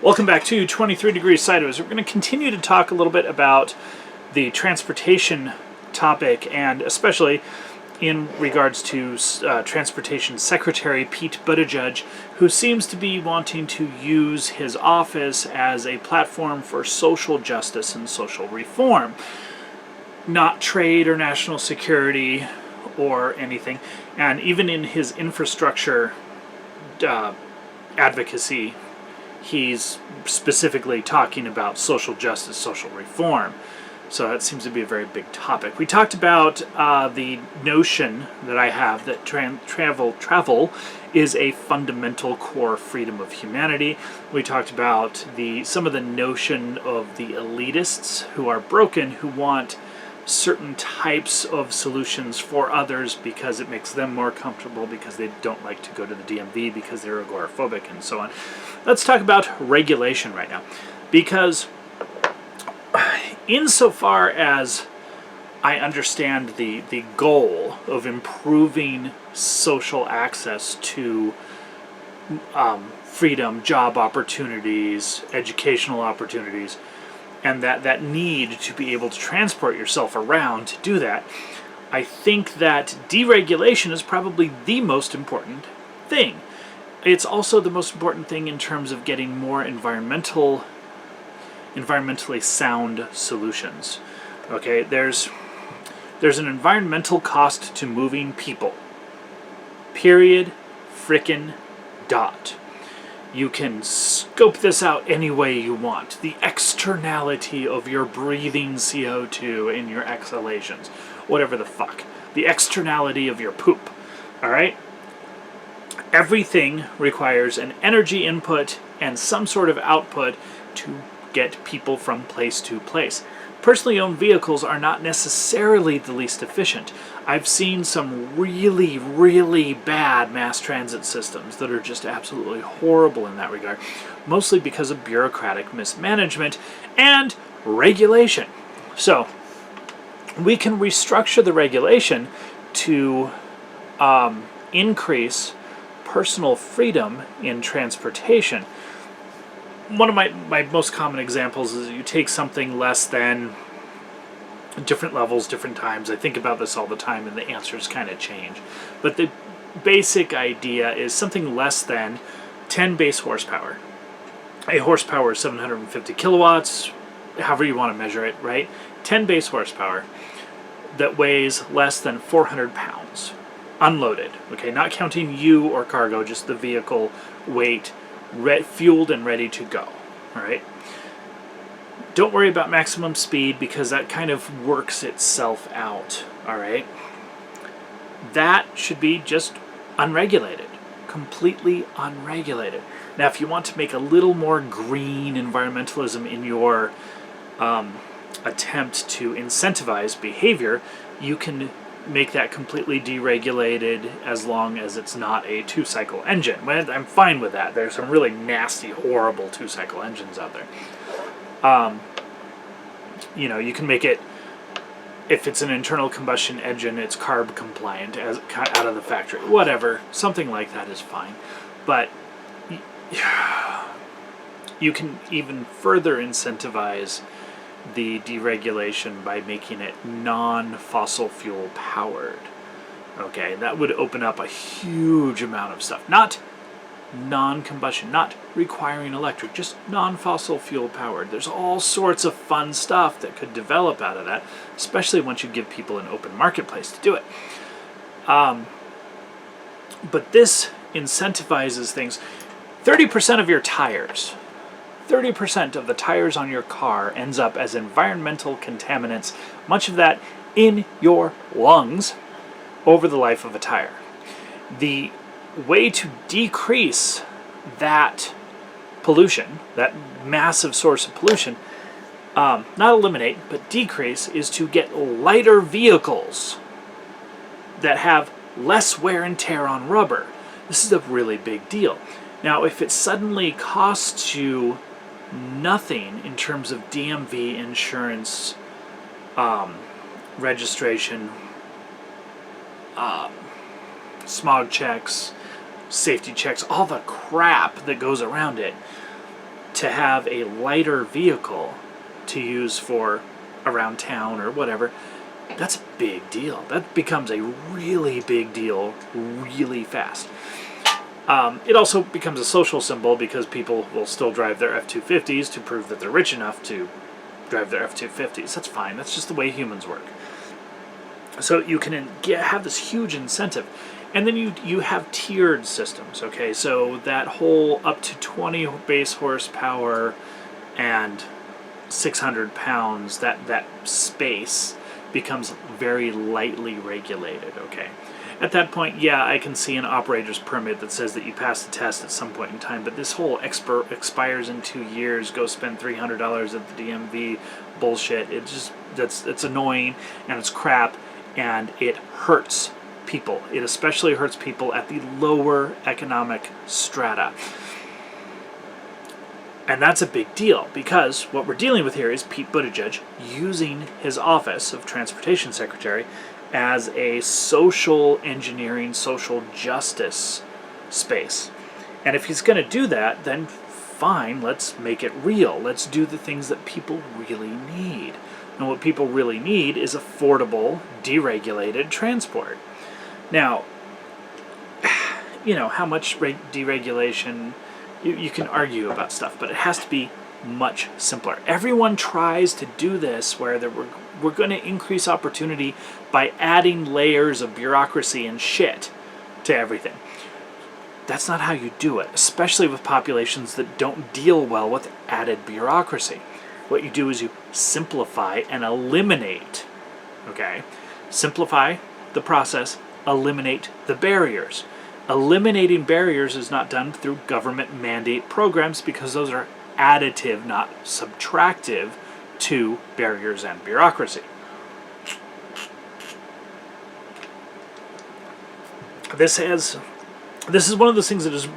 Welcome back to 23 Degrees Sideways. We're going to continue to talk a little bit about the transportation topic, and especially in regards to Transportation Secretary Pete Buttigieg, who seems to be wanting to use his office as a platform for social justice and social reform, not trade or national security or anything. And even in his infrastructure advocacy, he's specifically talking about social justice, social reform. So that seems to be a very big topic. We talked about the notion that I have that travel is a fundamental core freedom of humanity. We talked about some of the notion of the elitists who are broken, who want certain types of solutions for others because it makes them more comfortable, because they don't like to go to the DMV, because they're agoraphobic, and so on. Let's talk about regulation right now, because insofar as I understand the goal of improving social access to freedom, job opportunities, educational opportunities, and that need to be able to transport yourself around to do that, I think that deregulation is probably the most important thing. It's also the most important thing in terms of getting more environmentally sound solutions. Okay, there's an environmental cost to moving people. Period. Frickin' dot. You can scope this out any way you want. The externality of your breathing CO2 in your exhalations. Whatever the fuck. The externality of your poop. Alright? Everything requires an energy input and some sort of output to get people from place to place. Personally owned vehicles are not necessarily the least efficient. I've seen some really, really bad mass transit systems that are just absolutely horrible in that regard, mostly because of bureaucratic mismanagement and regulation. So, we can restructure the regulation to increase personal freedom in transportation. One of my most common examples is you take something less than different levels, different times. I think about this all the time and the answers kind of change. But the basic idea is something less than 10 base horsepower. A horsepower is 750 kilowatts, however you want to measure it, right? 10 base horsepower that weighs less than 400 pounds. Unloaded, okay? Not counting you or cargo, just the vehicle weight, fueled and ready to go. All right. Don't worry about maximum speed because that kind of works itself out. All right. That should be just unregulated, completely unregulated. Now, if you want to make a little more green environmentalism in your attempt to incentivize behavior, you can make that completely deregulated as long as it's not a two-cycle engine. I'm fine with that. There's some really nasty, horrible two-cycle engines out there. You can make it, if it's an internal combustion engine, it's CARB compliant out of the factory. Whatever. Something like that is fine. But you can even further incentivize the deregulation by making it non-fossil fuel powered. Okay, that would open up a huge amount of stuff. Not non-combustion, not requiring electric, just non-fossil fuel powered. There's all sorts of fun stuff that could develop out of that, especially once you give people an open marketplace to do it. But this incentivizes things. 30% of your tires, 30% of the tires on your car ends up as environmental contaminants, much of that in your lungs, over the life of a tire. The way to decrease that pollution, that massive source of pollution, not eliminate, but decrease, is to get lighter vehicles that have less wear and tear on rubber. This is a really big deal. Now, if it suddenly costs you nothing in terms of DMV insurance, registration, smog checks, safety checks, all the crap that goes around it, to have a lighter vehicle to use for around town or whatever, that's a big deal. That becomes a really big deal really fast. It also becomes a social symbol because people will still drive their F-250s to prove that they're rich enough to drive their F-250s. That's fine. That's just the way humans work. So you can have this huge incentive. And then you have tiered systems, okay? So that whole up to 20 base horsepower and 600 pounds, that space becomes very lightly regulated, okay? At that point, yeah, I can see an operator's permit that says that you pass the test at some point in time, but this whole expires in 2 years, go spend $300 at the DMV bullshit, it's annoying, and it's crap, and it hurts people. It especially hurts people at the lower economic strata. And that's a big deal, because what we're dealing with here is Pete Buttigieg using his office of Transportation Secretary as a social engineering, social justice space. And if he's going to do that, then fine, let's make it real. Let's do the things that people really need. And what people really need is affordable, deregulated transport. Now, how much deregulation, you can argue about stuff, but it has to be much simpler. Everyone tries to do this where we're going to increase opportunity by adding layers of bureaucracy and shit to everything. That's not how you do it, especially with populations that don't deal well with added bureaucracy. What you do is you simplify and eliminate, okay? Simplify the process, eliminate the barriers. Eliminating barriers is not done through government mandate programs because those are additive, not subtractive to barriers and bureaucracy. This is one of those things that is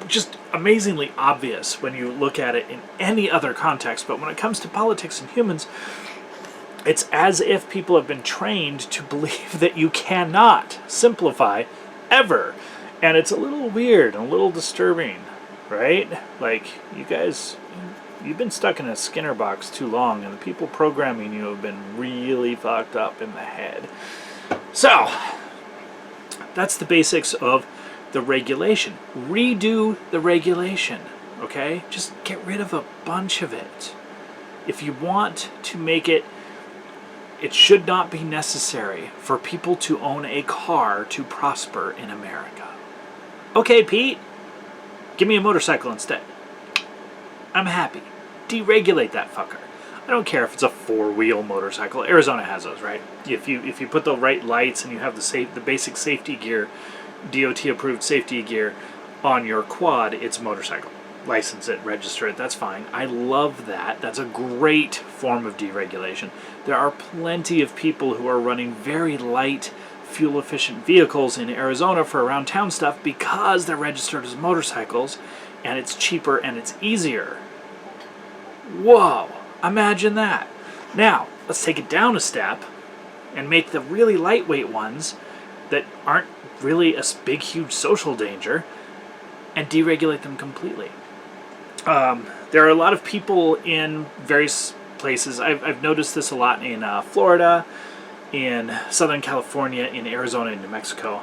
just amazingly obvious when you look at it in any other context, but when it comes to politics and humans, it's as if people have been trained to believe that you cannot simplify ever. And it's a little weird and a little disturbing, right? Like, you guys, you've been stuck in a Skinner box too long, and the people programming you have been really fucked up in the head. So, that's the basics of the regulation. Redo the regulation, okay? Just get rid of a bunch of it. If you want to make it, it should not be necessary for people to own a car to prosper in America. Okay, Pete, give me a motorcycle instead. I'm happy. Deregulate that fucker. I don't care if it's a 4-wheel motorcycle. Arizona has those, right? If you put the right lights and you have the basic safety gear, DOT approved safety gear on your quad, it's a motorcycle. License it, register it, that's fine. I love that. That's a great form of deregulation. There are plenty of people who are running very light, fuel-efficient vehicles in Arizona for around town stuff because they're registered as motorcycles, and it's cheaper and it's easier. Whoa, imagine that. Now, let's take it down a step and make the really lightweight ones that aren't really a big, huge social danger and deregulate them completely. There are a lot of people in various places. I've noticed this a lot in Florida, in Southern California, in Arizona, and New Mexico.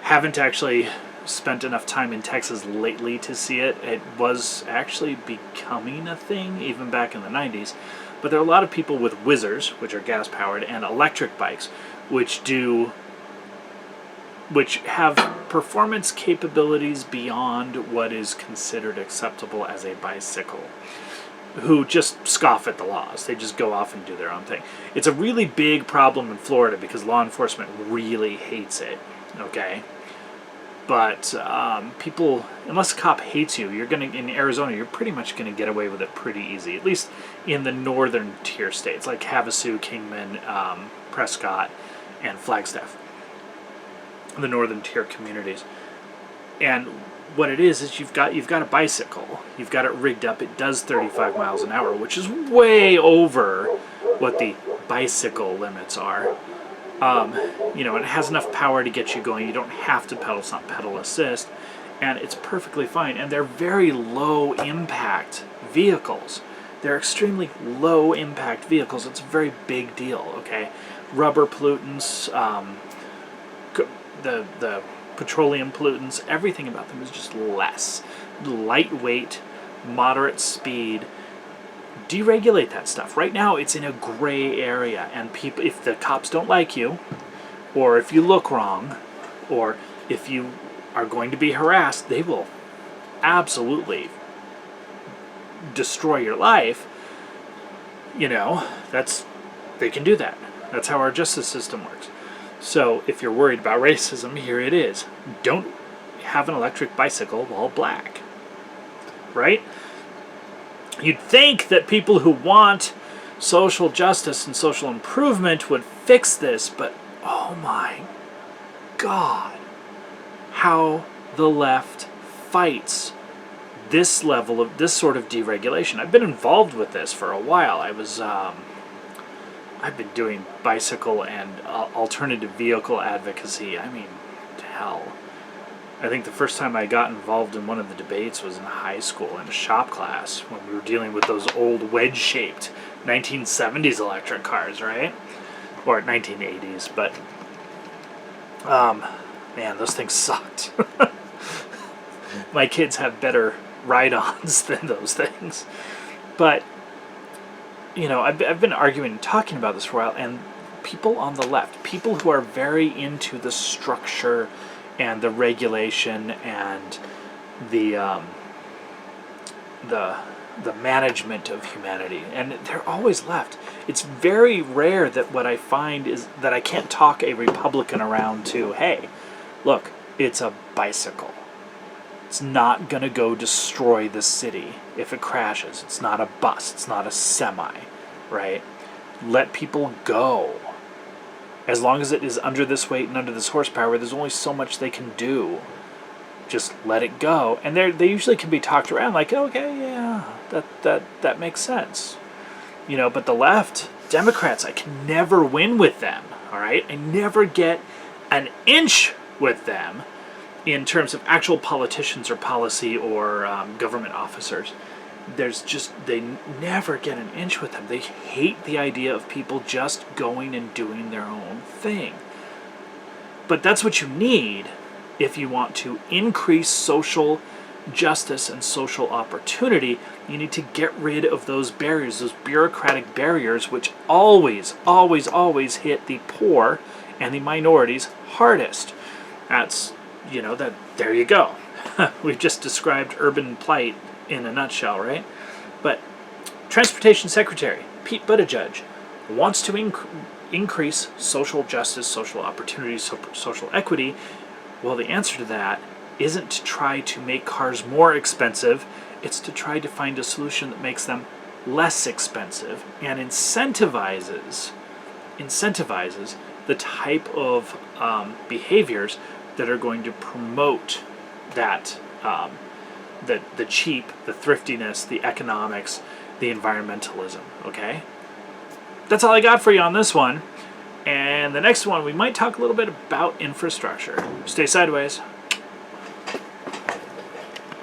Haven't actually spent enough time in Texas lately to see it. It was actually becoming a thing even back in the 90s. But there are a lot of people with whizzers, which are gas-powered, and electric bikes, which have performance capabilities beyond what is considered acceptable as a bicycle, who just scoff at the laws. They just go off and do their own thing. It's a really big problem in Florida because law enforcement really hates it, okay? But people, unless a cop hates you, in Arizona, you're pretty much going to get away with it pretty easy, at least in the northern tier states, like Havasu, Kingman, Prescott, and Flagstaff, the northern tier communities. And what it is you've got a bicycle, you've got it rigged up, it does 35 miles an hour, which is way over what the bicycle limits are. It has enough power to get you going. You don't have to pedal, it's not pedal assist. and it's perfectly fine. And they're very low impact vehicles. They're extremely low impact vehicles. It's a very big deal, okay? Rubber pollutants, the petroleum pollutants, everything about them is just less. Lightweight, moderate speed. Deregulate that stuff. Right now it's in a gray area, and people, if the cops don't like you, or if you look wrong, or if you are going to be harassed, they will absolutely destroy your life. You know, they can do that. That's how our justice system works. So if you're worried about racism, here it is. Don't have an electric bicycle while black. Right? You'd think that people who want social justice and social improvement would fix this, but oh my God, how the left fights this sort of deregulation. I've been involved with this for a while. I've been doing bicycle and alternative vehicle advocacy. I mean, hell. I think the first time I got involved in one of the debates was in high school in a shop class when we were dealing with those old wedge-shaped 1970s electric cars, right? Or 1980s, but man, those things sucked. My kids have better ride-ons than those things. But you know, I've been arguing and talking about this for a while, and people on the left, people who are very into the structure and the regulation and the management of humanity, and they're always left. It's very rare that what I find is that I can't talk a Republican around to, hey, look, it's a bicycle. It's not going to go destroy the city if it crashes. It's not a bus. It's not a semi, right? Let people go. As long as it is under this weight and under this horsepower, there's only so much they can do. Just let it go. And they usually can be talked around like, okay, yeah, that makes sense. You know, but the left, Democrats, I can never win with them, all right? I never get an inch with them in terms of actual politicians or policy or government officers. They never get an inch with them. They hate the idea of people just going and doing their own thing. But that's what you need if you want to increase social justice and social opportunity. You need to get rid of those barriers, those bureaucratic barriers, which always, always, always hit the poor and the minorities hardest. There you go. We've just described urban plight in a nutshell, right? But Transportation Secretary Pete Buttigieg wants to increase social justice, social opportunity, social equity. Well, the answer to that isn't to try to make cars more expensive. It's to try to find a solution that makes them less expensive and incentivizes the type of behaviors that are going to promote that, the cheap, the thriftiness, the economics, the environmentalism, okay? That's all I got for you on this one. And the next one, we might talk a little bit about infrastructure. Stay sideways.